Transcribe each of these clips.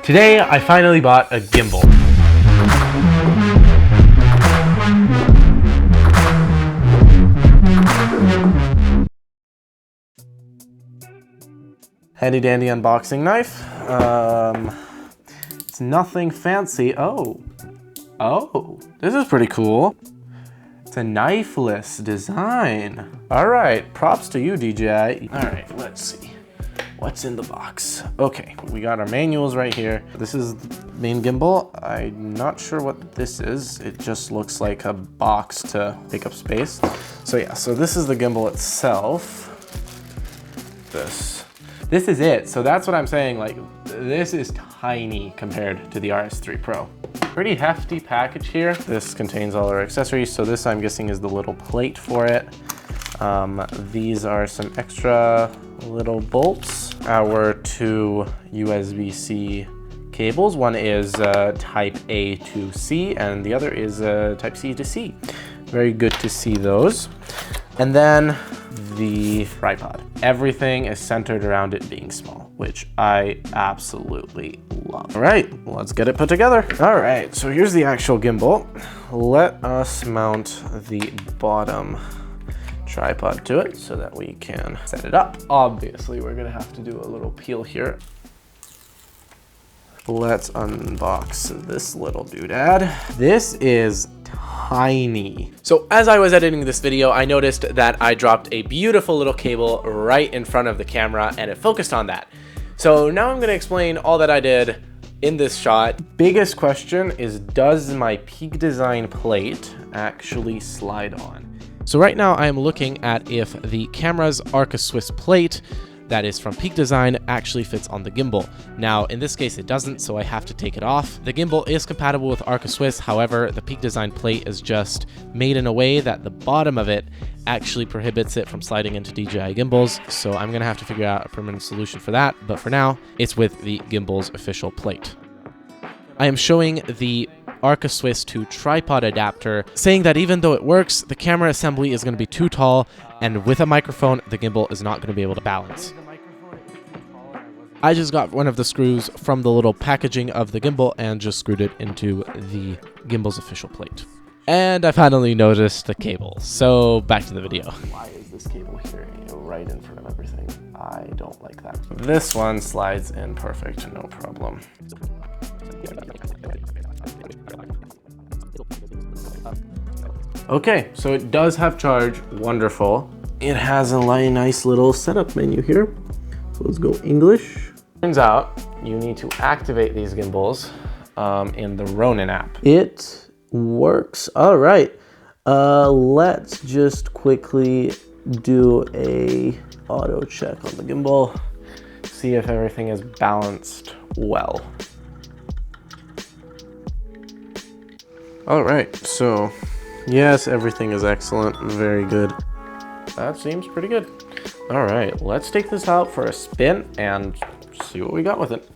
Today, I finally bought a gimbal. Handy dandy unboxing knife. It's nothing fancy. Oh, this is pretty cool. It's a knifeless design. All right, props to you, DJI. All right, let's see. What's in the box? Okay, we got our manuals right here. This is the main gimbal. I'm not sure what this is. It just looks like a box to take up space. So yeah, so this is the gimbal itself. This is it. So that's what I'm saying, like, this is tiny compared to the RS3 Pro. Pretty hefty package here. This contains all our accessories. So this, I'm guessing, is the little plate for it. These are some extra little bolts. Our two USB-C cables. One is type A to C and the other is type C to C. Very good to see those. And then the tripod. Everything is centered around it being small, which I absolutely love. All right, let's get it put together. All right, so here's the actual gimbal. Let us mount the bottom tripod to it so that we can set it up. Obviously, we're gonna have to do a little peel here. Let's unbox this little doodad. This is tiny. So as I was editing this video, I noticed that I dropped a beautiful little cable right in front of the camera and it focused on that. So now I'm gonna explain all that I did in this shot. Biggest question is, does my Peak Design plate actually slide on? So right now I am looking at if the camera's Arca Swiss plate that is from Peak Design actually fits on the gimbal. Now, in this case, it doesn't, so I have to take it off. The gimbal is compatible with Arca Swiss. However, the Peak Design plate is just made in a way that the bottom of it actually prohibits it from sliding into DJI gimbals. So I'm gonna have to figure out a permanent solution for that. But for now, it's with the gimbal's official plate. I am showing the Arca Swiss to tripod adapter, saying that even though it works, the camera assembly is going to be too tall, and with a microphone, the gimbal is not going to be able to balance. I just got one of the screws from the little packaging of the gimbal and just screwed it into the gimbal's official plate. And I finally noticed the cable, so back to the video. Why is this cable here right in front of everything? I don't like that. This one slides in perfect, no problem. Okay, so it does have charge, wonderful. It has a nice little setup menu here. So let's go English. Turns out you need to activate these gimbals in the Ronin app. It works, all right. Let's just quickly do a auto check on the gimbal. See if everything is balanced well. All right, so yes, everything is excellent, very good. That seems pretty good. All right, let's take this out for a spin and see what we got with it.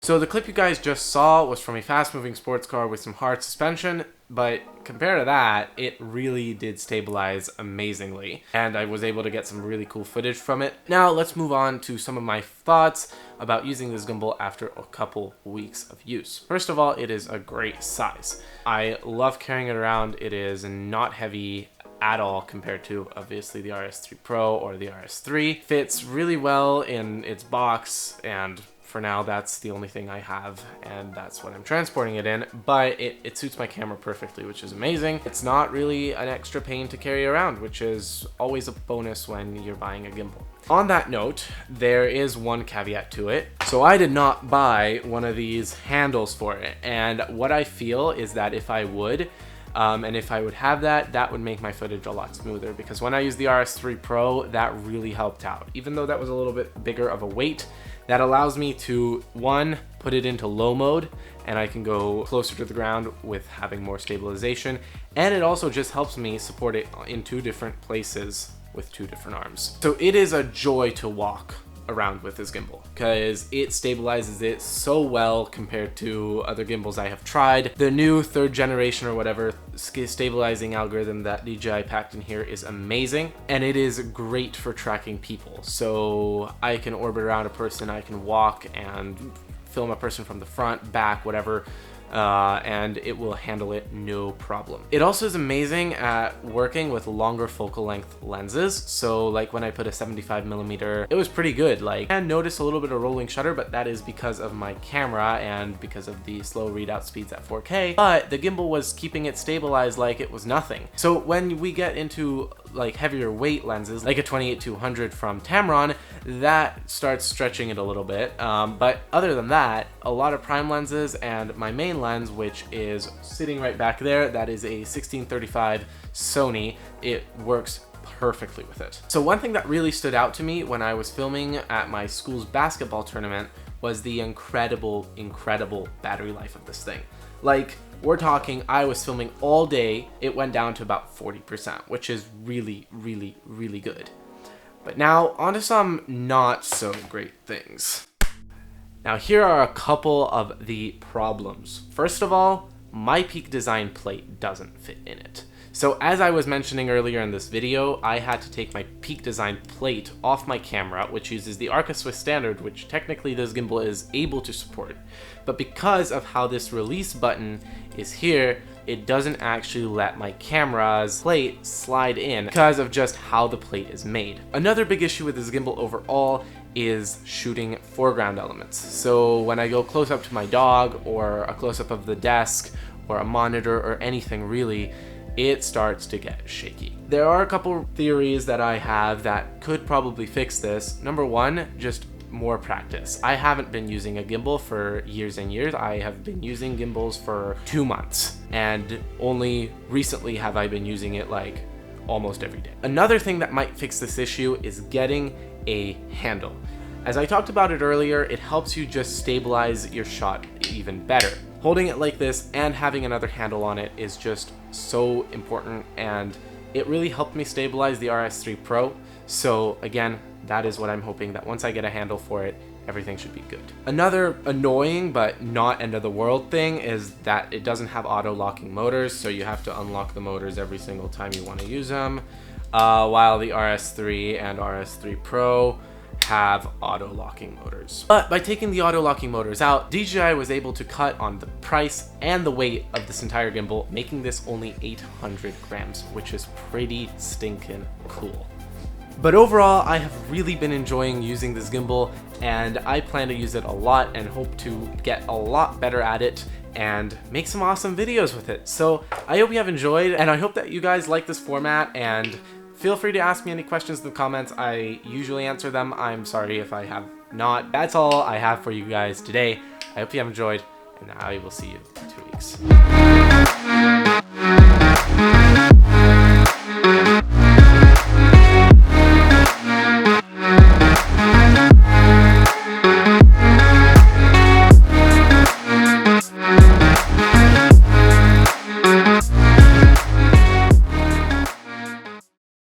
So the clip you guys just saw was from a fast-moving sports car with some hard suspension, but compared to that, it really did stabilize amazingly, and I was able to get some really cool footage from it. Now let's move on to some of my thoughts about using this gimbal after a couple weeks of use. First of all, it is a great size. I love carrying it around. It is not heavy at all compared to obviously the RS3 Pro or the RS3. Fits really well in its box, and for now that's the only thing I have, and that's what I'm transporting it in, but it suits my camera perfectly, which is amazing. It's not really an extra pain to carry around, which is always a bonus when you're buying a gimbal. On that note, there is one caveat to it. So I did not buy one of these handles for it, and what I feel is that if I would, and if I would have that, that would make my footage a lot smoother, because when I used the RS3 Pro, that really helped out. Even though that was a little bit bigger of a weight, that allows me to, one, put it into low mode, and I can go closer to the ground with having more stabilization, and it also just helps me support it in 2 different places with 2 different arms. So it is a joy to walk around with this gimbal, because it stabilizes it so well compared to other gimbals I have tried. The new 3rd generation or whatever stabilizing algorithm that DJI packed in here is amazing, and it is great for tracking people. So I can orbit around a person, I can walk and film a person from the front, back, whatever, and it will handle it no problem. It also is amazing at working with longer focal length lenses. So like when I put a 75mm, it was pretty good. Like, I noticed a little bit of rolling shutter, but that is because of my camera and because of the slow readout speeds at 4K, but the gimbal was keeping it stabilized like it was nothing. So when we get into like heavier weight lenses, like a 28-200 from Tamron, that starts stretching it a little bit. But other than that, a lot of prime lenses and my main lens, which is sitting right back there, that is a 16-35 Sony, it works perfectly with it. So one thing that really stood out to me when I was filming at my school's basketball tournament was the incredible battery life of this thing. Like, we're talking, I was filming all day, it went down to about 40%, which is really good. But now, onto some not so great things. Now, here are a couple of the problems. First of all, my Peak Design plate doesn't fit in it. So as I was mentioning earlier in this video, I had to take my Peak Design plate off my camera, which uses the Arca Swiss standard, which technically this gimbal is able to support. But because of how this release button is here, it doesn't actually let my camera's plate slide in because of just how the plate is made. Another big issue with this gimbal overall is shooting foreground elements. So when I go close up to my dog, or a close up of the desk, or a monitor, or anything really, it starts to get shaky. There are a couple theories that I have that could probably fix this. Number one, just more practice. I haven't been using a gimbal for years and years. I have been using gimbals for 2 months, and only recently have I been using it like almost every day. Another thing that might fix this issue is getting a handle. As I talked about it earlier, it helps you just stabilize your shot even better. Holding it like this and having another handle on it is just so important, and it really helped me stabilize the RS3 Pro. So again, that is what I'm hoping, that once I get a handle for it, everything should be good. Another annoying but not end of the world thing is that it doesn't have auto locking motors, so you have to unlock the motors every single time you want to use them, while the RS3 and RS3 Pro have auto locking motors. But by taking the auto locking motors out, DJI was able to cut on the price and the weight of this entire gimbal, making this only 800 grams, which is pretty stinking cool. But overall, I have really been enjoying using this gimbal, and I plan to use it a lot and hope to get a lot better at it and make some awesome videos with it. So I hope you have enjoyed, and I hope that you guys like this format, and feel free to ask me any questions in the comments. I usually answer them. I'm sorry if I have not. That's all I have for you guys today. I hope you have enjoyed, and I will see you in 2 weeks.